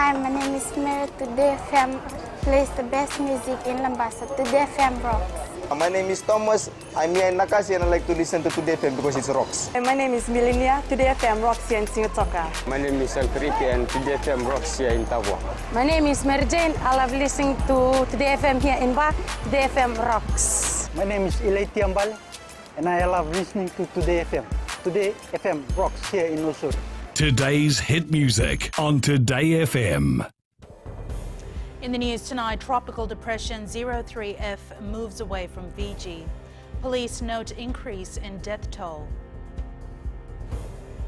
Hi, my name is Mary. Today FM plays the best music in Lambasa. Today FM rocks. My name is Thomas. I'm here in Nakasi and I like to listen to Today FM because it rocks. My name is Milenia. Today FM rocks here in Singatoka. My name is Alfriti and Today FM rocks here in Tavua. My name is Mary Jane. I love listening to Today FM here in Ba. Today FM rocks. My name is Ilaiti Ambal and I love listening to Today FM. Today FM rocks here in Osur. Today's hit music on Today FM. In the news tonight, Tropical Depression 03F moves away from Fiji. Police note increase in death toll.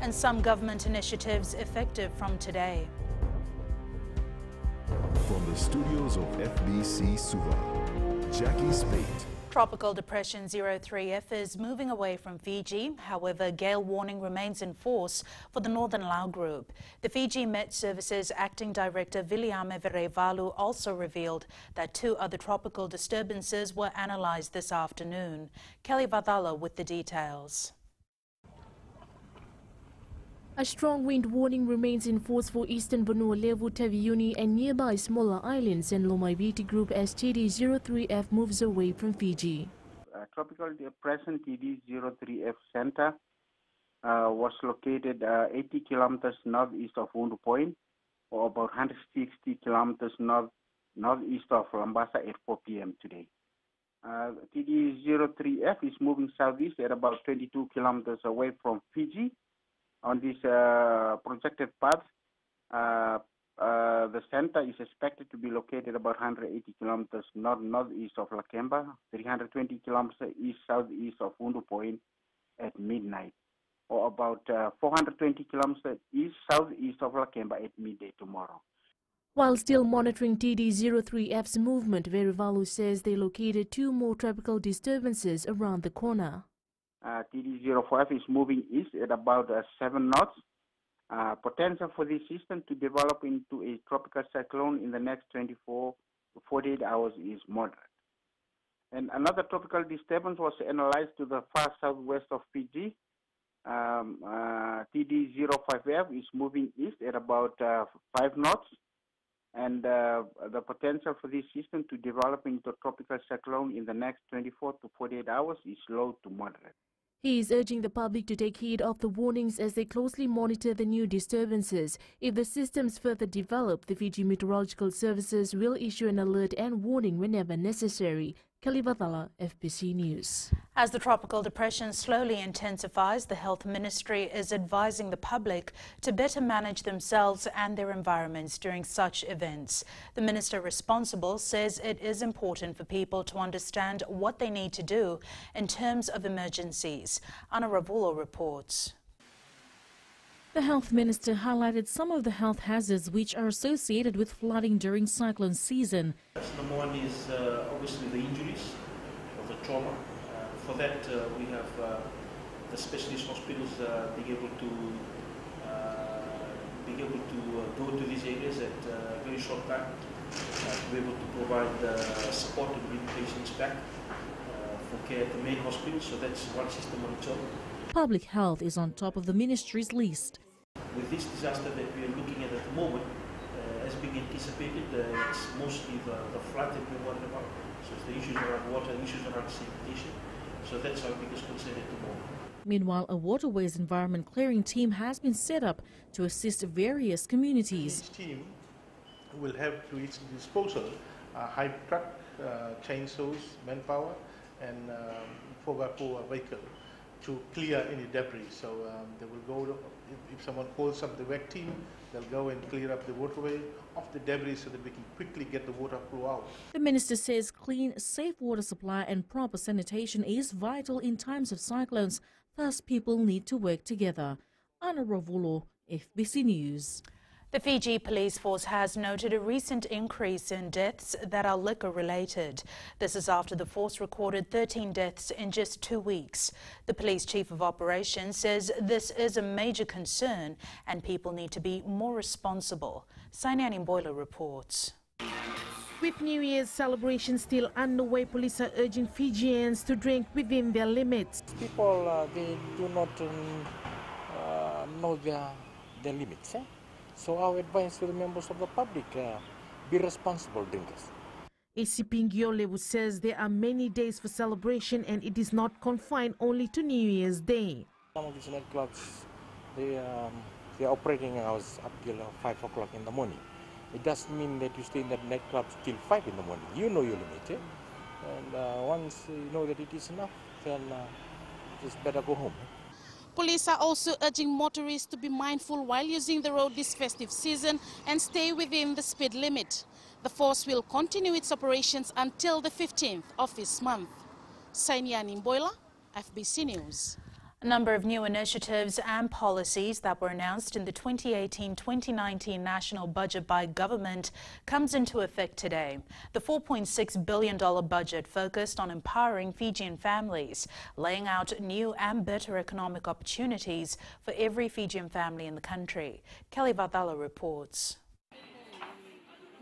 And some government initiatives effective from today. From the studios of FBC Suva, Jackie Spate. Tropical Depression 03F is moving away from Fiji. However, gale warning remains in force for the Northern Lau Group. The Fiji Met Services Acting Director Viliame Verevalu also revealed that 2 other tropical disturbances were analysed this afternoon. Kelly Vadala with the details. A strong wind warning remains in force for eastern Vanua Levu, Taviuni and nearby smaller islands, and Lomaiviti Group as TD03F moves away from Fiji. Tropical Depression TD03F Center was located 80 kilometers northeast of Wundu Point, or about 160 kilometers northeast of Lambasa at 4 p.m. today. TD03F is moving southeast at about 22 kilometers away from Fiji. On this projected path, the center is expected to be located about 180 kilometers northeast of Lakemba, 320 kilometers east-southeast of Wundu Point at midnight, or about 420 kilometers east-southeast of Lakemba at midday tomorrow. While still monitoring TD03F's movement, Verivalu says they located 2 more tropical disturbances around the corner. TD05 is moving east at about 7 knots. Potential for this system to develop into a tropical cyclone in the next 24 to 48 hours is moderate. And another tropical disturbance was analyzed to the far southwest of Fiji. TD05F is moving east at about 5 knots. And the potential for this system to develop into a tropical cyclone in the next 24 to 48 hours is low to moderate. He is urging the public to take heed of the warnings as they closely monitor the new disturbances. If the systems further develop, the Fiji Meteorological Services will issue an alert and warning whenever necessary. Kalivathala, FBC News. As the tropical depression slowly intensifies, the Health Ministry is advising the public to better manage themselves and their environments during such events. The minister responsible says it is important for people to understand what they need to do in terms of emergencies. Anna Ravulo reports. The Health Minister highlighted some of the health hazards which are associated with flooding during cyclone season. Number one is obviously the injuries or the trauma. For that, we have the specialist hospitals being able to go to these areas at a very short time, to be able to provide support to bring patients back for care at the main hospital. So that's one system on its own. Public health is on top of the ministry's list. With this disaster that we are looking at the moment, as being anticipated, it's mostly the flood that we're worried about. So it's the issues around water, issues around sanitation. So that's our biggest concern at the moment. Meanwhile, a waterways environment clearing team has been set up to assist various communities. Each team will have to its disposal high truck, chainsaws, manpower, and 4x4 vehicle to clear any debris. So they will go, if someone calls up the WEC team, they'll go and clear up the waterway of the debris so that we can quickly get the water flow out. The minister says clean, safe water supply and proper sanitation is vital in times of cyclones. Thus, people need to work together. Anna Ravulo, FBC News. The Fiji Police Force has noted a recent increase in deaths that are liquor-related. This is after the force recorded 13 deaths in just 2 weeks. The Police Chief of Operations says this is a major concern and people need to be more responsible. Sainani Boiler reports. With New Year's celebrations still underway, police are urging Fijians to drink within their limits. People, they do not know their limits. So our advice to the members of the public, be responsible drinkers. ACP Ngiolewu says there are many days for celebration and it is not confined only to New Year's Day. Some of these nightclubs, they are operating hours up till 5 o'clock in the morning. It doesn't mean that you stay in that nightclub till 5 in the morning. You know your limit, eh? And once you know that it is enough, then it's better go home. Police are also urging motorists to be mindful while using the road this festive season and stay within the speed limit. The force will continue its operations until the 15th of this month. Sainiani Mboila, FBC News. A number of new initiatives and policies that were announced in the 2018-2019 national budget by government comes into effect today. The $4.6 billion budget focused on empowering Fijian families, laying out new and better economic opportunities for every Fijian family in the country. Kelly Vathala reports.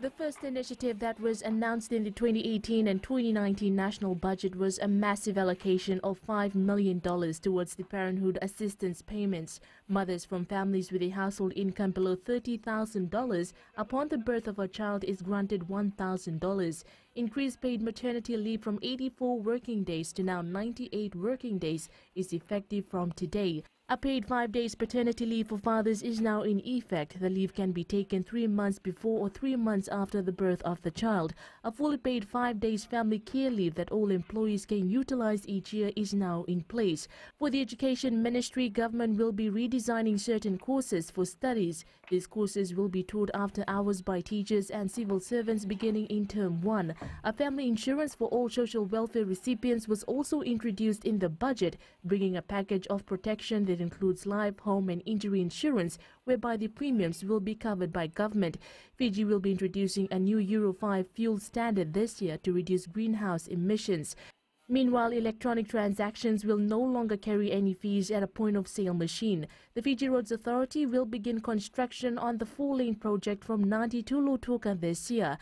The first initiative that was announced in the 2018 and 2019 national budget was a massive allocation of $5 million towards the parenthood assistance payments. Mothers from families with a household income below $30,000 upon the birth of a child is granted $1,000. Increased paid maternity leave from 84 working days to now 98 working days is effective from today. A paid 5 days paternity leave for fathers is now in effect. The leave can be taken 3 months before or 3 months after the birth of the child. A fully paid 5 days family care leave that all employees can utilize each year is now in place. For the Education Ministry, government will be redesigning certain courses for studies. These courses will be taught after hours by teachers and civil servants beginning in Term 1. A family insurance for all social welfare recipients was also introduced in the budget, bringing a package of protection that includes life, home and injury insurance, whereby the premiums will be covered by government. Fiji will be introducing a new Euro 5 fuel standard this year to reduce greenhouse emissions. Meanwhile, electronic transactions will no longer carry any fees at a point-of-sale machine. The Fiji Roads Authority will begin construction on the 4-lane project from Nadi to Lautoka this year.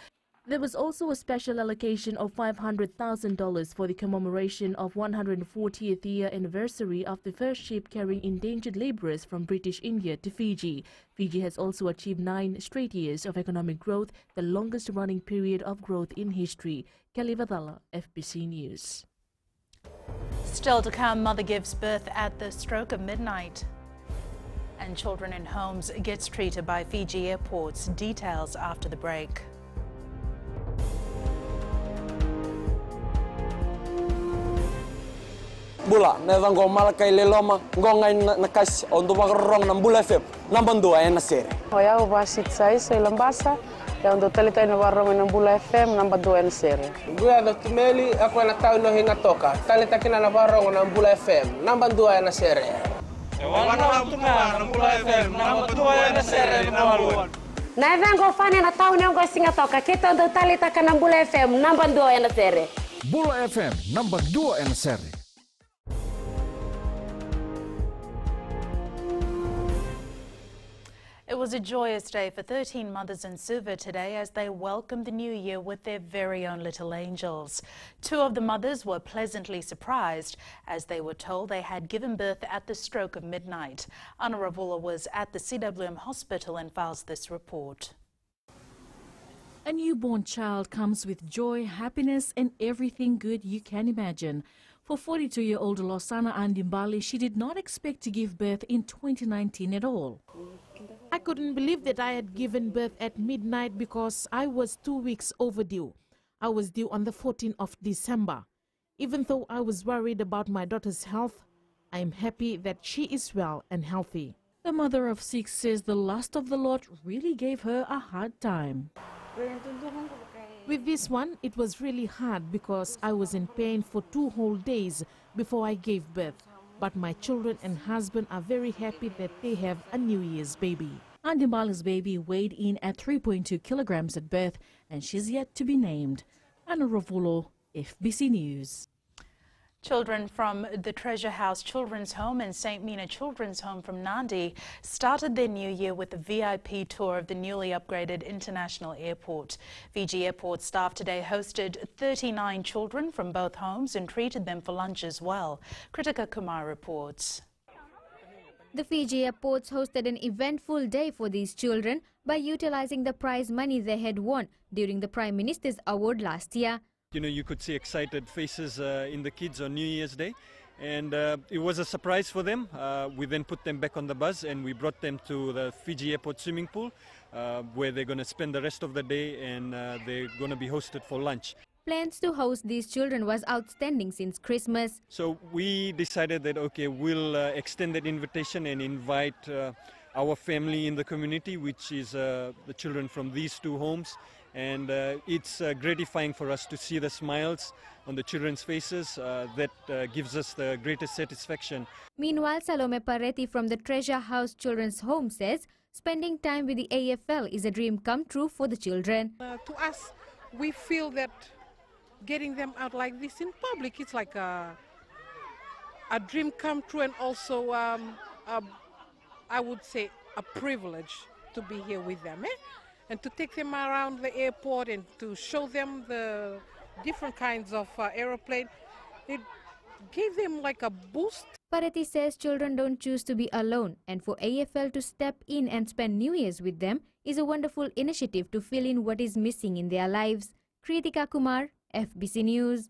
There was also a special allocation of $500,000 for the commemoration of 140th year anniversary of the first ship carrying endangered laborers from British India to Fiji. Fiji has also achieved 9 straight years of economic growth, the longest running period of growth in history. Kelly Vathala, FBC News. Still to come, mother gives birth at the stroke of midnight. And children in homes gets treated by Fiji Airports. Details after the break. Bula, neva ngoma kay leloma, ngongai nakas ondu magrong ng Bula FM, namban 2 na sere. Hoya ubasit sai lambasa, ya ondu talita ina warong ng Bula FM, namban 2 na sere. Guya do tumeli ako na tao no hinga toka, talita kina na warong ng Bula FM, namban 2 na sere. Wana tunga ng Bula FM, namban 2 na sere nawaluan. Na vengo fane na tao ngo singa toka, kita ondu talita kana Bula FM, namban 2 na sere. Bula FM, namban 2 na sere. It was a joyous day for 13 mothers in Suva today as they welcomed the new year with their very own little angels. 2 of the mothers were pleasantly surprised as they were told they had given birth at the stroke of midnight. Anna Ravula was at the CWM hospital and files this report. A newborn child comes with joy, happiness and everything good you can imagine. For 42-year-old Losana Andimbali, she did not expect to give birth in 2019 at all. I couldn't believe that I had given birth at midnight because I was 2 weeks overdue. I was due on the 14th of December. Even though I was worried about my daughter's health, I am happy that she is well and healthy. The mother of 6 says the lust of the lot really gave her a hard time. With this one, it was really hard because I was in pain for 2 whole days before I gave birth. But my children and husband are very happy that they have a New Year's baby. Andimbali's baby weighed in at 3.2 kilograms at birth and she's yet to be named. Anna Ravulo, FBC News. Children from the Treasure House Children's Home and St. Mina Children's Home from Nandi started their new year with a VIP tour of the newly upgraded International Airport. Fiji Airport staff today hosted 39 children from both homes and treated them for lunch as well. Kritika Kumar reports. The Fiji Airports hosted an eventful day for these children by utilizing the prize money they had won during the Prime Minister's award last year. You know, you could see excited faces in the kids on New Year's Day, and it was a surprise for them. We then put them back on the bus and we brought them to the Fiji Airport swimming pool where they're going to spend the rest of the day, and they're going to be hosted for lunch. Plans to host these children was outstanding since Christmas. So we decided that, okay, we'll extend that invitation and invite our family in the community, which is the children from these two homes. And it's gratifying for us to see the smiles on the children's faces. That gives us the greatest satisfaction. Meanwhile, Salome Paretti from the Treasure House Children's Home says spending time with the AFL is a dream come true for the children. To us, we feel that getting them out like this in public, it's like a dream come true, and also I would say a privilege to be here with them, and to take them around the airport and to show them the different kinds of aeroplane. It gave them like a boost. Paretti says children don't choose to be alone, and for AFL to step in and spend New Year's with them is a wonderful initiative to fill in what is missing in their lives. Kritika Kumar, FBC News.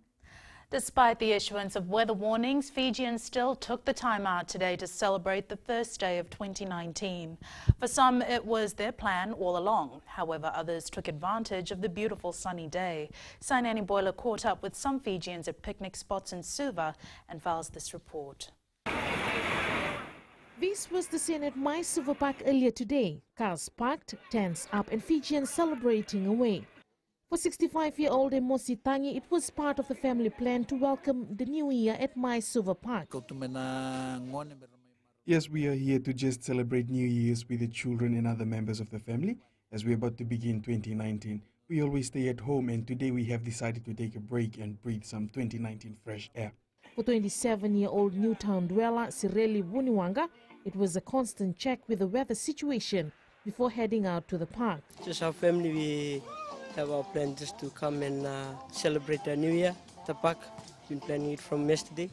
Despite the issuance of weather warnings, Fijians still took the time out today to celebrate the first day of 2019. For some, it was their plan all along. However, others took advantage of the beautiful sunny day. Sainani Boiler caught up with some Fijians at picnic spots in Suva and files this report. This was the scene at My Suva Park earlier today. Cars parked, tents up, and Fijians celebrating away. For 65-year-old Emosi Tangi, it was part of the family plan to welcome the new year at My Suva Park. Yes, we are here to just celebrate New Year's with the children and other members of the family as we're about to begin 2019. We always stay at home, and today we have decided to take a break and breathe some 2019 fresh air. For 27-year-old Newtown dweller Sireli Wuniwanga, it was a constant check with the weather situation before heading out to the park. Just our family, we have our plan just to come and celebrate the New Year at the park. Been planning it from yesterday,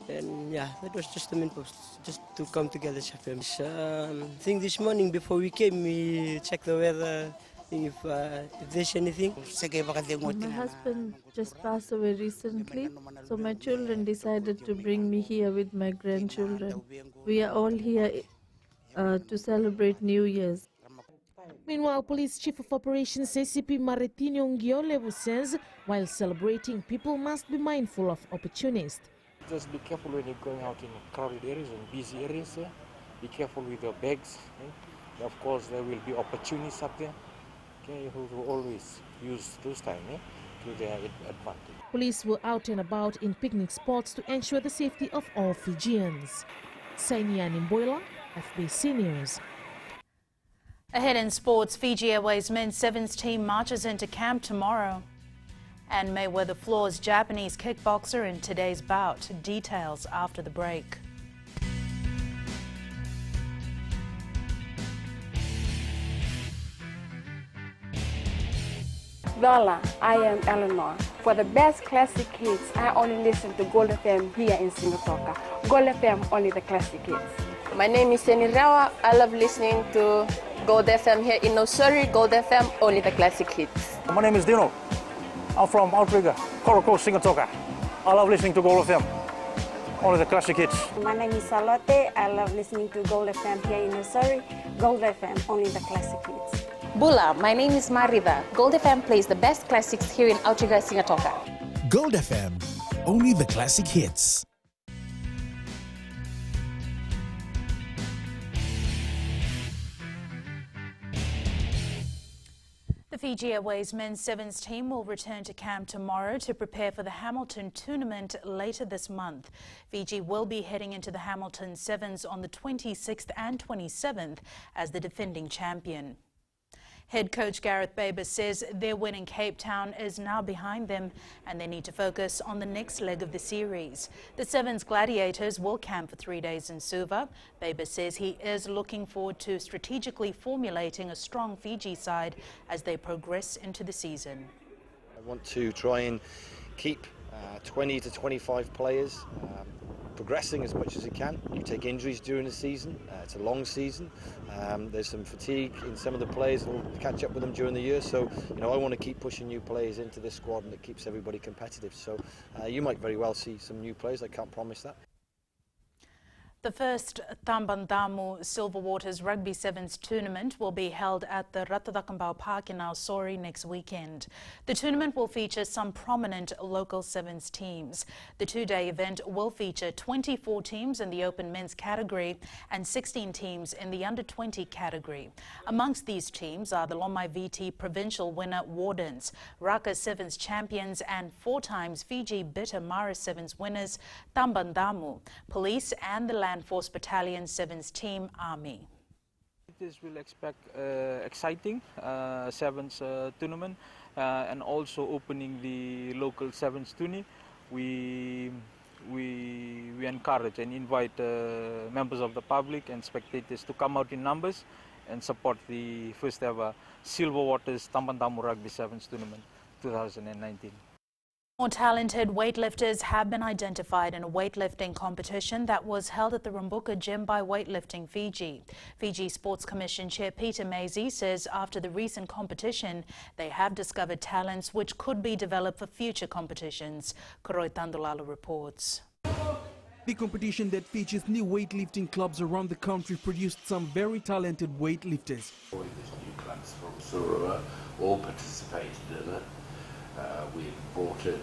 and yeah, that was just the main purpose, just to come together as a family. I think this morning before we came, we checked the weather, if there's anything. My husband just passed away recently, so my children decided to bring me here with my grandchildren. We are all here to celebrate New Year's. Meanwhile, Police Chief of Operations ACP Maritinho Ngiolevu says, while celebrating, people must be mindful of opportunists. Just be careful when you're going out in crowded areas and busy areas. Be careful with your bags. Of course, there will be opportunists up there who will always use those time to their advantage. Police were out and about in picnic spots to ensure the safety of all Fijians. Sainiani Boiler, FBC News. Ahead in sports, Fiji Airways men's sevens team marches into camp tomorrow. And Mayweather floors Japanese kickboxer in today's bout. Details after the break. Lola, I am Eleanor. For the best classic hits, I only listen to Gold FM here in Singapore. Gold FM, only the classic hits. My name is Seni Rawa. I love listening to Gold FM here in Nosuri. Gold FM, only the classic hits. My name is Dino. I'm from Outrigger, Coral Coast, Singapore. I love listening to Gold FM, only the classic hits. My name is Salote. I love listening to Gold FM here in Nosuri. Gold FM, only the classic hits. Bula, my name is Marida. Gold FM plays the best classics here in Outrigger, Singapore. Gold FM, only the classic hits. The Fiji Airways men's sevens team will return to camp tomorrow to prepare for the Hamilton tournament later this month. Fiji will be heading into the Hamilton sevens on the 26th and 27th as the defending champion. Head coach Gareth Baber says their win in Cape Town is now behind them and they need to focus on the next leg of the series. The Sevens Gladiators will camp for 3 days in Suva. Baber says he is looking forward to strategically formulating a strong Fiji side as they progress into the season. I want to try and keep 20 to 25 players, progressing as much as you can. You take injuries during the season. It's a long season. There's some fatigue in some of the players. We'll catch up with them during the year. So, I want to keep pushing new players into this squad, and it keeps everybody competitive. So you might very well see some new players. I can't promise that. The first Tambandamu Silver Waters Rugby Sevens tournament will be held at the Ratadakambao Park in Ausori next weekend. The tournament will feature some prominent local Sevens teams. The two-day event will feature 24 teams in the open men's category and 16 teams in the under-20 category. Amongst these teams are the Lomai VT provincial winner Wardens, Raka Sevens champions and 4 times Fiji Bitter Mara Sevens winners Tambandamu, Police and the Land Force Battalion Sevens Team Army. This will expect exciting Sevens tournament and also opening the local Sevens tourney. We encourage and invite members of the public and spectators to come out in numbers and support the first ever Silver Waters Tambandamu Rugby Sevens tournament 2019. More talented weightlifters have been identified in a weightlifting competition that was held at the Rumbuka Gym by Weightlifting Fiji. Fiji Sports Commission Chair Peter Maisie says after the recent competition, they have discovered talents which could be developed for future competitions. Koroi Tandulala reports. The competition that features new weightlifting clubs around the country produced some very talented weightlifters. All these new clubs from Surua all participated in it. We've brought in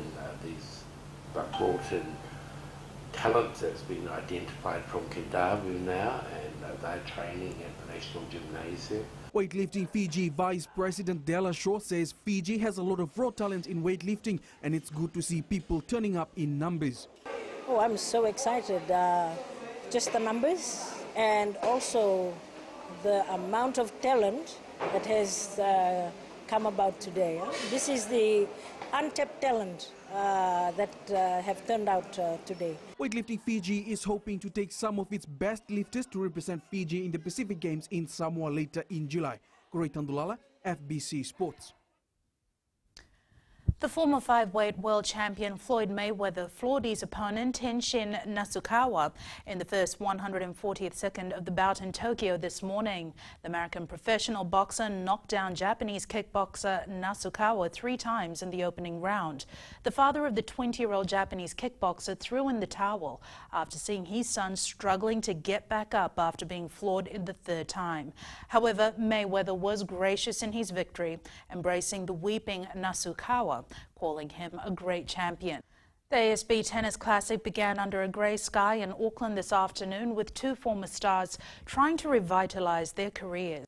talent that's been identified from Kendavu now, and they're training at the National Gymnasium. Weightlifting Fiji Vice President Della Shaw says Fiji has a lot of raw talent in weightlifting, and it's good to see people turning up in numbers. Oh, I'm so excited. Just the numbers and also the amount of talent that has come about today. This is the untapped talent that have turned out today. Weightlifting Fiji is hoping to take some of its best lifters to represent Fiji in the Pacific Games in Samoa later in July. Koroi Tandulala, FBC Sports. The former 5-weight world champion Floyd Mayweather floored his opponent Tenshin Nasukawa in the first 140th second of the bout in Tokyo this morning. The American professional boxer knocked down Japanese kickboxer Nasukawa 3 times in the opening round. The father of the 20-year-old Japanese kickboxer threw in the towel after seeing his son struggling to get back up after being floored in the 3rd time. However, Mayweather was gracious in his victory, embracing the weeping Nasukawa, calling him a great champion. The ASB Tennis Classic began under a grey sky in Auckland this afternoon with 2 former stars trying to revitalise their careers.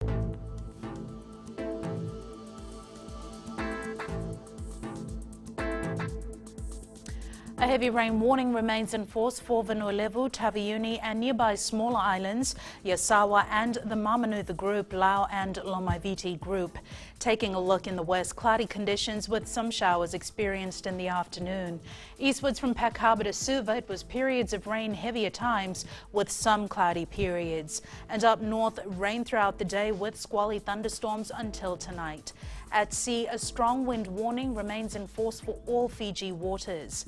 A heavy rain warning remains in force for Vanuatu, Taveuni and nearby smaller islands, Yasawa and the Mamanutha Group, Lau and Lomaiviti Group. Taking a look in the west, cloudy conditions with some showers experienced in the afternoon. Eastwards from Pack Harbour to Suva, it was periods of rain heavy at times with some cloudy periods. And up north, rain throughout the day with squally thunderstorms until tonight. At sea, a strong wind warning remains in force for all Fiji waters.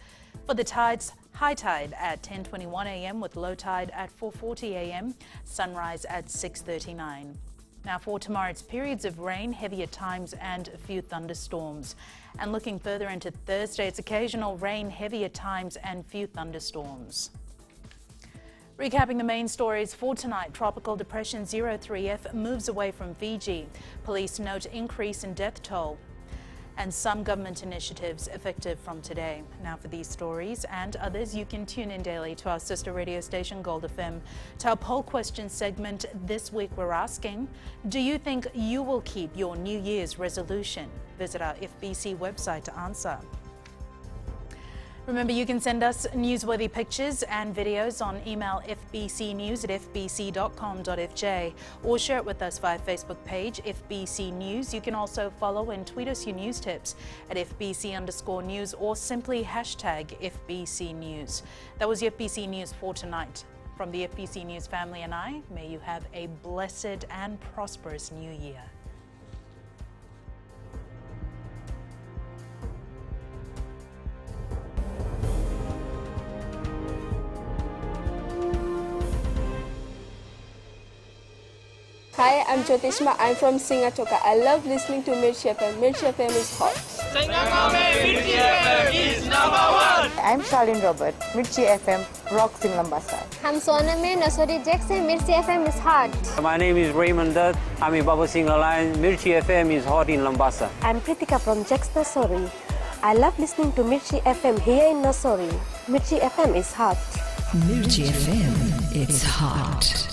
For the tides, high tide at 10:21 a.m. with low tide at 4:40 a.m, sunrise at 6:39. Now for tomorrow, it's periods of rain, heavy at times and a few thunderstorms. And looking further into Thursday, it's occasional rain, heavy at times and few thunderstorms. Recapping the main stories for tonight, Tropical Depression 03F moves away from Fiji. Police note increase in death toll. And some government initiatives effective from today. Now for these stories and others, you can tune in daily to our sister radio station Gold FM. To our poll question segment this week, we're asking, do you think you will keep your New Year's resolution? Visit our FBC website to answer. Remember, you can send us newsworthy pictures and videos on email fbcnews@fbc.com.fj or share it with us via Facebook page FBC News. You can also follow and tweet us your news tips at FBC_news or simply hashtag FBC News. That was your FBC News for tonight. From the FBC News family and I, may you have a blessed and prosperous new year. Hi, I'm Jyotishma. I'm from Singatoka. I love listening to Mirchi FM. Mirchi FM is hot. Mirchi FM is #1. I'm Charlene Robert. Mirchi FM rocks in Lambasa. I'm Soname Nasori Jackson. Mirchi FM is hot. My name is Raymond Dutt. I'm in Baba Singh Alliance. Mirchi FM is hot in Lambasa. I'm Pritika from Jax Nasori. I love listening to Mirchi FM here in Nasori. Mirchi FM is hot. Mirchi FM, it's hot.